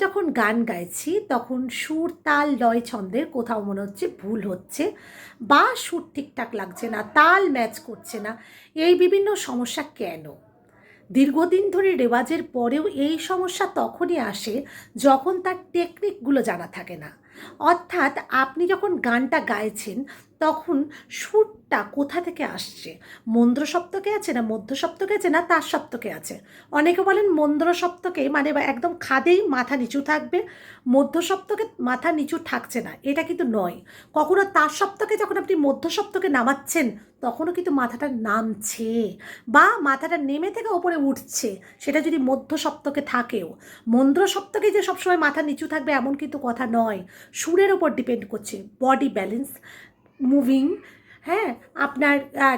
যখন গান গাইছি তখন সুর তাল লয় ছন্দের কোথাও মনে হচ্ছে ভুল হচ্ছে বা সুর ঠিকঠাক লাগছে না, তাল ম্যাচ করছে না। এই বিভিন্ন সমস্যা কেন? দীর্ঘদিন ধরে রেওয়াজের পরেও এই সমস্যা তখনই আসে যখন তার টেকনিকগুলো জানা থাকে না। অর্থাৎ আপনি যখন গানটা গাইছেন তখন সুরটা কোথা থেকে আসছে, মন্দ্র সপ্তকে আছে না মধ্য সপ্তকে আছে না তার সপ্তকে আছে। অনেকে বলেন মন্দ্র সপ্তকে মানে একদম খাদেই মাথা নিচু থাকবে, মধ্য সপ্তকে মাথা নিচু থাকছে না, এটা কিন্তু নয়। কখনো তার সপ্তকে যখন আপনি মধ্য সপ্তকে নামাচ্ছেন তখনও কিন্তু মাথাটা নামছে বা মাথাটা নেমে থেকে ওপরে উঠছে, সেটা যদি মধ্য সপ্তকে থাকেও। মন্দ্র সপ্তকে যে সবসময় মাথা নিচু থাকবে এমন কিন্তু কথা নয়, সুরের ওপর ডিপেন্ড করছে, বডি ব্যালেন্স, মুভিং, হ্যাঁ, আপনার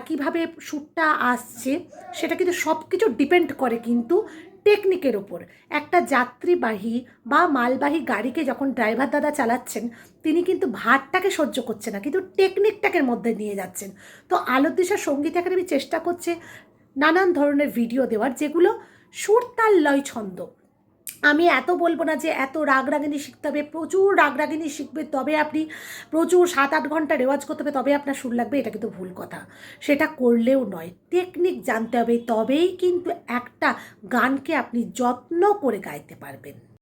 কিভাবে সুরটা আসছে সেটা কিন্তু সব কিছু ডিপেন্ড করে কিন্তু টেকনিকের ওপর। একটা যাত্রীবাহী বা মালবাহী গাড়িকে যখন ড্রাইভার দাদা চালাচ্ছেন তিনি কিন্তু ভারটাকে সহ্য করছে না, কিন্তু টেকনিকটাকে মধ্যে নিয়ে যাচ্ছেন। তো আলোর দিশা সঙ্গীত একাডেমি চেষ্টা করছে নানান ধরনের ভিডিও দেওয়ার যেগুলো সুর তাল লয় ছন্দ। আমি এত বলবো না যে এত রাগ রাগিনী শিখতে হবে, প্রচুর রাগ রাগিনী শিখবে তবে আপনি প্রচুর 7-8 ঘন্টা রেওয়াজ করতে হবে তবে আপনার সুর লাগবে, এটা কিন্তু ভুল কথা। সেটা করলেও নয়, টেকনিক জানতে হবে, তবেই কিন্তু একটা গানকে আপনি যত্ন করে গাইতে পারবেন।